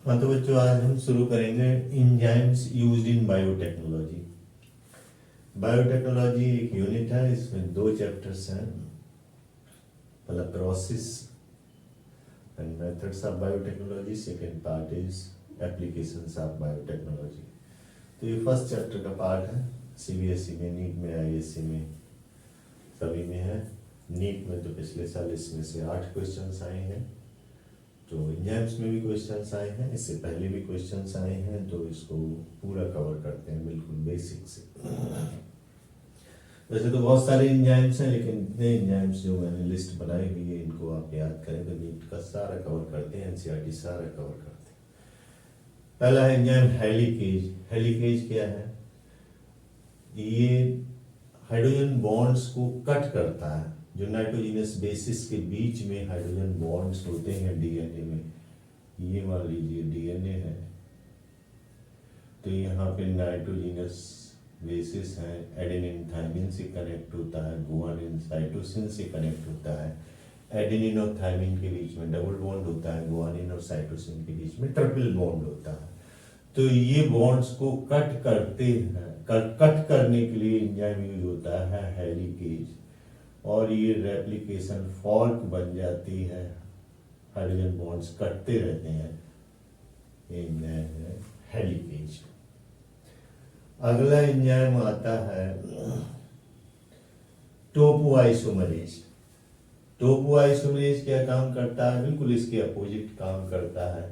हाँ तो बच्चों आज हम शुरू करेंगे enzymes used in biotechnology. Biotechnology एक यूनिट है, इसमें दो चैप्टर्स हैं। पहला process and methods of biotechnology, second part is applications of biotechnology. तो ये फर्स्ट चैप्टर का पार्ट है। सीबीएसई में, नीट में, आईएससी में, सभी में है। नीट में तो पिछले साल इसमें से 8 क्वेश्चंस आए हैं, तो एग्जाम्स में भी क्वेश्चंस आए हैं, इससे पहले भी क्वेश्चंस आए हैं, तो इसको पूरा कवर करते हैं बिल्कुल बेसिक से। वैसे तो बहुत सारे एंजाइम्स हैं, लेकिन इतने एंजाइम्स जो मैंने लिस्ट बनाई हुई है इनको आप याद करें तो नीट का सारा कवर करते हैं, एनसीईआरटी सारा कवर करते हैं। पहला है एंजाइम हेलिकेज। हेलिकेज क्या है? ये हाइड्रोजन बॉन्ड्स को कट करता है। जो नाइट्रोजनस बेसिस के बीच में हाइड्रोजन बॉन्ड्स होते हैं डीएनए में, ये मान लीजिए डीएनए है, तो यहाँ पे नाइट्रोजनस बेसिस है, एडेनिन थाइमिन से कनेक्ट होता है, गुआनिन साइटोसिन से कनेक्ट होता है, एडेनिन और थाइमिन के बीच में डबल बॉन्ड होता है, गुआनिन और साइटोसिन के बीच में ट्रिपल बॉन्ड होता है। तो ये बॉन्ड्स को कट करते हैं, कट करने के लिए एंजाइम यूज होता है हेलिकेज, और ये रेप्लिकेशन फॉर्क बन जाती है, हाइड्रोजन बॉन्ड्स कटते रहते हैं, ये हेलिकेज। अगला एंजाइम आता है टोपोआइसोमरेज। टोपोआइसोमरेज क्या काम करता है? बिल्कुल इसके अपोजिट काम करता है।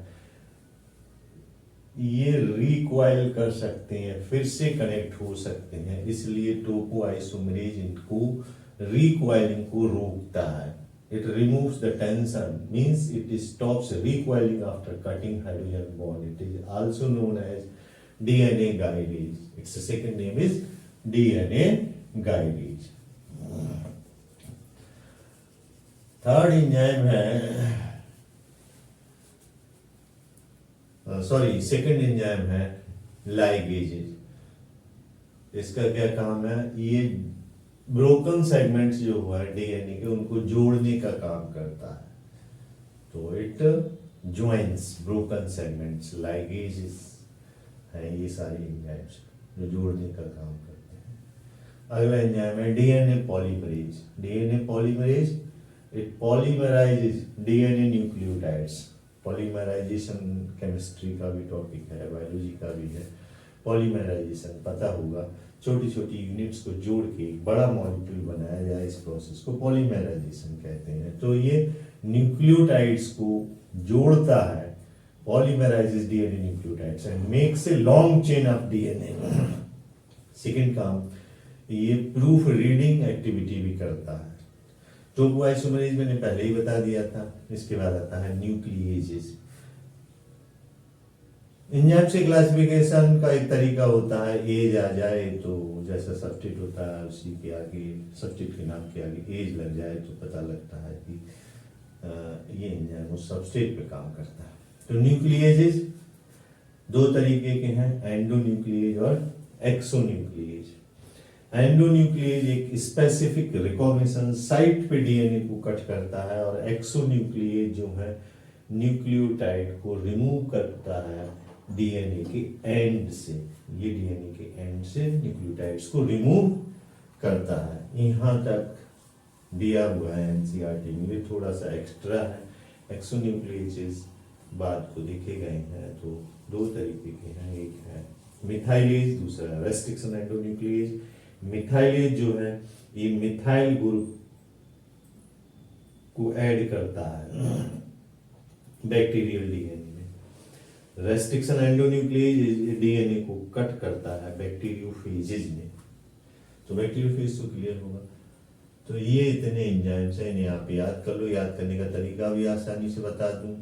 ये रिकॉइल कर सकते हैं, फिर से कनेक्ट हो सकते हैं, इसलिए टोपोआइसोमरेज इनको रिकॉइलिंग को रोकता है। It removes the tension, means it stops recoiling after cutting hydrogen bond. It is also known as DNA guidage. Its second name is DNA guidage. Third enzyme है, सॉरी सेकंड एंजाइम है लाइगेजेज। इसका क्या काम है? ये ब्रोकन सेगमेंट्स जो हुआ है डीएनए के, उनको जोड़ने का काम करता है। तो it joins broken segments, ligases है ये सारी एंजाइम्स जो जोड़ने का काम करते हैं। अगला एंजाइम है DNA polymerase. DNA polymerase it polymerises DNA nucleotides. Polymerisation chemistry का भी टॉपिक है, बायोलॉजी का भी है। पॉलीमराइजेशन पता होगा, छोटी छोटी यूनिट्स को जोड़ के एक बड़ा मॉलिक्यूल बनाया जाए, इस प्रोसेस को पॉलीमराइजेशन कहते हैं। तो ये न्यूक्लियोटाइड्स को जोड़ता है, polymerises DNA nucleotides and makes a long chain of DNA. Second काम, ये प्रूफ रीडिंग एक्टिविटी भी करता है। टोपोआइसोमरेज मैंने पहले ही बता दिया था। इसके बाद आता है न्यूक्लिएजेस। एंजाइम से क्लासिफिकेशन का एक तरीका होता है, एज आ जाए तो जैसा सब्स्टिट्यूट होता है उसी के आगे, सब्स्टिट्यूट के नाम के आगे एज लग जाए तो पता लगता है कि ये एंजाइम उस सब्स्ट्रेट पे काम करता है। तो न्यूक्लिएजेस दो तरीके के हैं, एंडोन्यूक्लिएज और एक्सोन्यूक्लिएज। एंडोन्यूक्लिएज एक स्पेसिफिक रिकॉग्निशन साइट पे डीएनए को कट करता है, और एक्सोन्यूक्लिएज जो है न्यूक्लियोटाइड को रिमूव करता है डीएनए के एंड से। ये डीएनए के एंड से न्यूक्लियोटाइड्स को रिमूव करता है। यहाँ तक दिया हुआ है एनसीईआरटी में, ये थोड़ा सा एक्स्ट्रा है। एक्सोन्यूक्लिएजेस बाद को देखे गए हैं तो दो तरीके के हैं, एक है मिथाइलेज, दूसरा रेस्ट्रिक्शन एंडोन्यूक्लिएज। मिथाइलेज जो है ये मिथाइल ग्रुप को ऐड करता है बैक्टीरियल डीएनए में। रेस्ट्रिक्शन एंडोन्यूक्लिएज डीएनए को कट करता है बैक्टीरियोफेजेज में। तो बैक्टीरियोफेज तो क्लियर होगा। तो ये इतने एंजाइम्स हैं, इन्हें आप याद कर लो। याद करने का तरीका भी आसानी से बता दूं।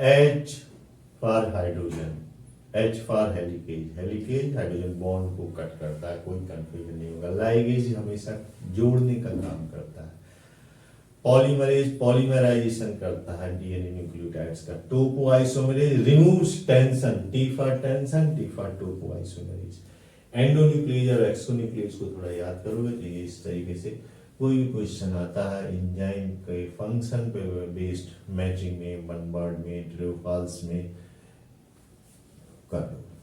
H for hydrogen, H for helicase. Helicase hydrogen bond को कट करता है, कोई कंफ्यूजन नहीं होगा। लाइगेज हमेशा जोड़ने का काम करता है। पॉलीमरेज पॉलीमराइजेशन करता है डीएनए न्यूक्लियोटाइड्स का। Topoisomerase removes tension, T for tension, T for topoisomerase. Endonuclease और एक्सोन्यूक्लिएज को थोड़ा याद करोगे तो ये इस तरीके से कोई भी क्वेश्चन आता है एंजाइम के फंक्शन पे बेस्ड, मैचिंग में, वन वर्ड में, ट्रू फॉल्स में, कर लो।